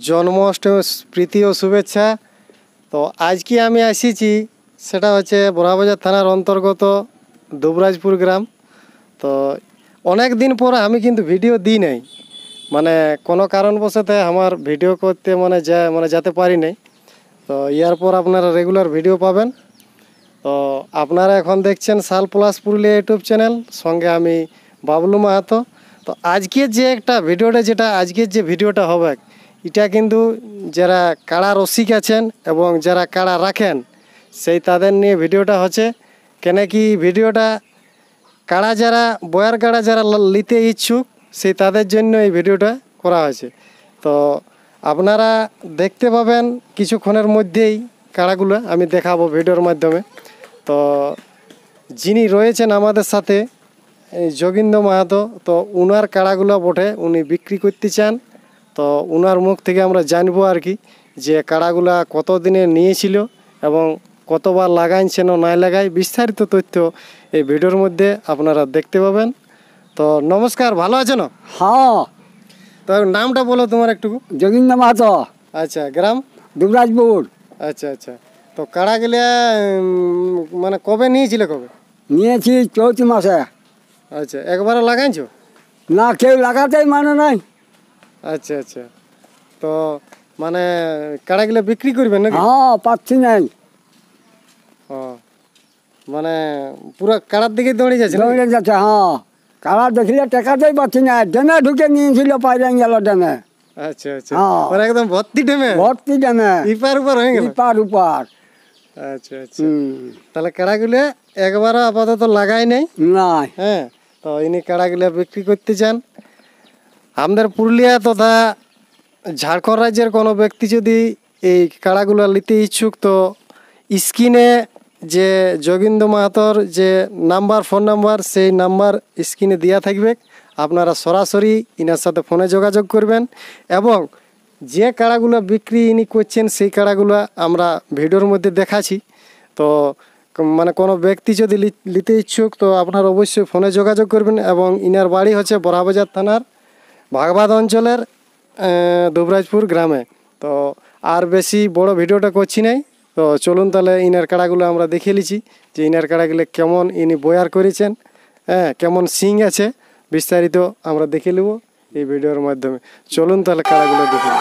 জন্মাষ্টমী প্রীতি ও শুভেচ্ছা। তো আজকে আমি আসিছি, সেটা হচ্ছে বড়াবাজার থানার অন্তর্গত দুবরাজপুর গ্রাম। তো অনেক দিন পর আমি কিন্তু ভিডিও দিই নাই, মানে কোনো কারণবশত আমার ভিডিও করতে যেতে পারি নাই। তো ইয়ার পর আপনারা রেগুলার ভিডিও পাবেন। তো আপনারা এখন দেখছেন শাল প্লাস পুরুলিয়া ইউটিউব চ্যানেল, সঙ্গে আমি বাবলু মাহাতো। তো আজকের যে ভিডিওটা হবে, এটা কিন্তু যারা কাড়া রসিক আছেন এবং যারা কাড়া রাখেন সেই তাদের নিয়ে ভিডিওটা হচ্ছে। কেন কি ভিডিওটা কাড়া যারা বয়ার কাড়া যারা নিতে ইচ্ছুক সেই তাদের জন্য এই ভিডিওটা করা হয়েছে। তো আপনারা দেখতে পাবেন কিছুক্ষণের মধ্যেই কাড়াগুলো আমি দেখাবো ভিডিওর মাধ্যমে। তো যিনি রয়েছেন আমাদের সাথে এই যোগিন্দ্র মাহাতো, তো উনার কাড়াগুলো বটে উনি বিক্রি করতে চান। তো উনার মুখ থেকে আমরা জানবো আর কি, যে কাড়াগুলা কত দিনে নিয়েছিল এবং কতবার লাগাইছেন ও নাই লাগাই, বিস্তারিত তথ্য এই ভিডিওর মধ্যে আপনারা দেখতে পাবেন। তো নমস্কার, ভালো আছেন? হ্যাঁ। তো নামটা বলো তোমার একটু। যোগিন্দ্র মাহাতো। আচ্ছা, গ্রাম? দুবরাজপুর। আচ্ছা আচ্ছা। তো কাড়াগুলা মানে কবে নিয়েছিলে? কবে নিয়েছি? চৌতি মাসে। আচ্ছা, একবারও লাগাইছো? না, কেউ লাগাতেই মানে নাই। আচ্ছা আচ্ছা। তো মানে কাড়াগুলো বিক্রি করবেন নাকি? হ্যাঁ, পাচ্ছি নাই। ও, মানে পুরো কাড়ার দিকে দৌড়ে যাচ্ছে? দৌড়ে যাচ্ছে, হ্যাঁ। কারা দেখলে টেকাতেই পাচ্ছি না। ডেমে ঢুকে নিয়েছিল, পাইরে গেল ডেমে। আচ্ছা আচ্ছা। মানে একদম ভর্তি ডেমে? ভর্তি ডেমে, ইপার উপর হয়ে গেল? ইপার উপার। আচ্ছা আচ্ছা। তাহলে কাড়াগুলো একবারও আপাতত লাগাই নাই? নাই। হ্যাঁ। তো ইনি কাড়াগুলো বিক্রি করতে চান। আমাদের পুরুলিয়া তথা ঝাড়খণ্ড রাজ্যের কোনো ব্যক্তি যদি এই কাড়াগুলো নিতে ইচ্ছুক, তো স্ক্রিনে যে যোগিন্দ্র মাহাতোর যে নাম্বার, ফোন নাম্বার, সেই নাম্বার স্ক্রিনে দেওয়া থাকবে। আপনারা সরাসরি ইনার সাথে ফোনে যোগাযোগ করবেন এবং যে কাড়াগুলো বিক্রি ইনি করছেন সেই কাড়াগুলো আমরা ভিডিওর মধ্যে দেখাচ্ছি। তো মানে কোনো ব্যক্তি যদি নিতে ইচ্ছুক, তো আপনারা অবশ্যই ফোনে যোগাযোগ করবেন। এবং ইনার বাড়ি হচ্ছে বড়াবাজার থানার ভাগবাদ অঞ্চলের দুবরাজপুর গ্রামে। তো আর বেশি বড় ভিডিওটা করছি নাই। তো চলুন তাহলে ইনার কাড়াগুলো আমরা দেখে নিচ্ছি, যে ইনার কাড়াগুলো কেমন ইনি বয়ার করেছেন, হ্যাঁ, কেমন সিং আছে, বিস্তারিত আমরা দেখে নেব এই ভিডিওর মাধ্যমে। চলুন তাহলে কাড়াগুলো দেখে নিই।